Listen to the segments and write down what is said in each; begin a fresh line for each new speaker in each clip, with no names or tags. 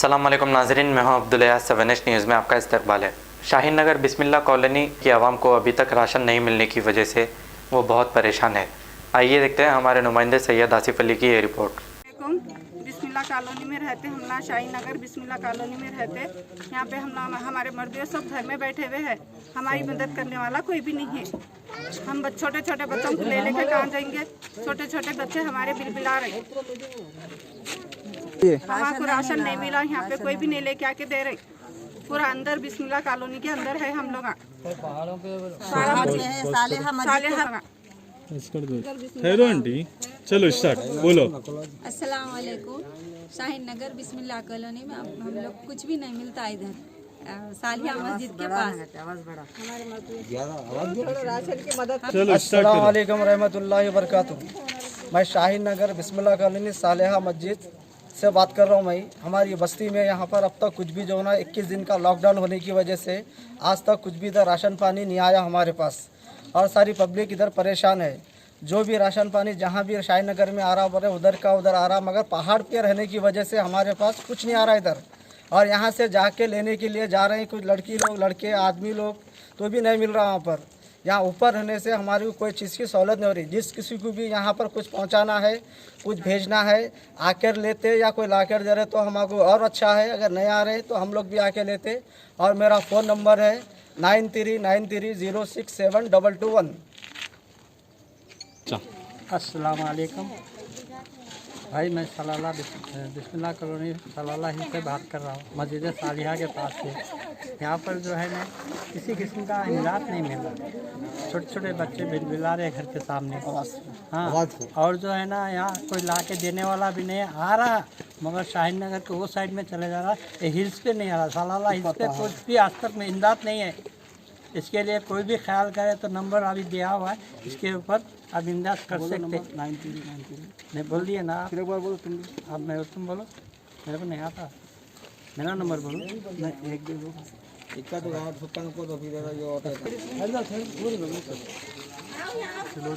अस्सलाम वालेकुम नाज़रीन, मैं हूं अब्दुल अयाज। 7H न्यूज़ में आपका इस्तकबाल है। शाहीन नगर बिस्मिल्लाह कॉलोनी की आवाम को अभी तक राशन नहीं मिलने की वजह से वो बहुत परेशान है। आइए देखते हैं हमारे नुमाइंदे सैयद आसिफ अली की ये रिपोर्ट।
बिस्मिल्लाह कॉलोनी में रहते हम ना, शाहीन नगर बिस्मिल्लाह कॉलोनी में रहते। यहाँ पे हम ना हमारे मर्द सब घर में बैठे हुए हैं, हमारी मदद करने वाला कोई भी नहीं है। हम छोटे छोटे बच्चों को ले लेकर कहाँ जाएंगे? छोटे छोटे बच्चे हमारे बिलबिला रहे, हमारे राशन नहीं मिला, यहाँ पे कोई भी नहीं लेके आके दे रहे। पूरा अंदर बिस्मिल्लाह कॉलोनी के अंदर है हम लोग।
हेलो आंटी, चलो स्टार्ट बोलो।
अस्सलाम वालेकुम। शाहीन नगर बिस्मिल्लाह कॉलोनी में हम लोग कुछ भी नहीं मिलता इधर, सालिया मस्जिद के पास।
चलो
अस्सलाम वालेकुम रहमतुल्लाहि व बरकातुहू। मैं शाहीन नगर बिस्मिल्लाह कॉलोनी सालिहा मस्जिद से बात कर रहा हूँ। मैं हमारी बस्ती में यहाँ पर अब तक कुछ भी जो ना 21 दिन का लॉकडाउन होने की वजह से आज तक कुछ भी इधर राशन पानी नहीं आया हमारे पास, और सारी पब्लिक इधर परेशान है। जो भी राशन पानी जहाँ भी शाहीन नगर में आ रहा है उधर का उधर आ रहा, मगर पहाड़ पे रहने की वजह से हमारे पास कुछ नहीं आ रहा इधर। और यहाँ से जाके लेने के लिए जा रहे हैं कुछ लड़की लोग, लड़के, आदमी लोग, तो भी नहीं मिल रहा वहाँ पर। यहाँ ऊपर रहने से हमारी को कोई चीज़ की सहूलत नहीं हो रही। जिस किसी को भी यहाँ पर कुछ पहुँचाना है, कुछ भेजना है, आकर लेते या कोई लाकर दे रहे तो हमको और अच्छा है। अगर नहीं आ रहे तो हम लोग भी आके लेते। और मेरा फ़ोन नंबर है 9393067221।
अस्सलाम वालेकुम भाई, मैं सलाला बिस्मिल्लाह कॉलोनी सलाला ही से बात कर रहा हूँ, मस्जिद सालिहा के पास से। यहाँ पर जो है ना किसी किस्म का इमदाद नहीं मिल रहा, छोटे छोटे बच्चे बिलबिला रहे घर के सामने। हाँ, और जो है ना यहाँ कोई ला के देने वाला भी नहीं आ रहा, मगर शाहीन नगर के वो साइड में चले जा रहा, ये हिल्स पे नहीं आ रहा। सलाला हिल्स पे कुछ भी आज तक में इमदाद नहीं है। इसके लिए कोई भी ख्याल करे तो नंबर अभी दिया हुआ है, इसके ऊपर आप इमदाद कर सकते। 93 नहीं बोल दिए ना आप, एक बार बोलो तुम। अब मैं तुम बोलो, मेरे को नहीं आता। मेरा नंबर बोलो। नहीं, एक दो इक्का तो गाँव छुट्टा को तो फिर ये होता है। चलो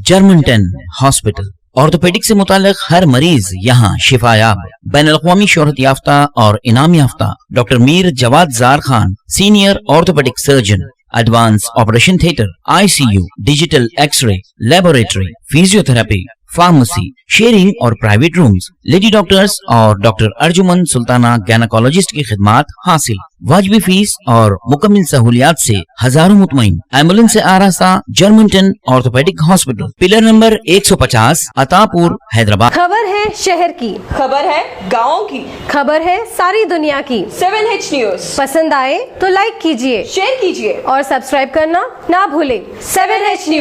जर्मनटन हॉस्पिटल ऑर्थोपेडिक से मुताल्लिक हर मरीज यहाँ शिफायाब। बैनुल-अक़वामी शोहरत याफ्ता और इनाम याफ्ता doctor Mir Jawad Zar Khan, senior orthopaedic surgeon, advance operation theatre, ICU, digital x-ray, laboratory, physiotherapy, pharmacy, sharing और प्राइवेट रूम्स, लेडी डॉक्टर्स और डॉक्टर अर्जुमन सुल्ताना गैनाकोलॉजिस्ट की खिदमात हासिल। वाजिबी फीस और मुकम्मल सहूलियात से हजारों मुतमईन। एम्बुलेंस से आरास्ता Germanten orthopaedic hospital, pillar number 150, Attapur, Hyderabad.
खबर है शहर की,
खबर है गाँव की,
खबर है सारी दुनिया की।
7H न्यूज़
पसंद आए तो लाइक कीजिए,
शेयर कीजिए
और सब्सक्राइब करना ना भूले।
7H news.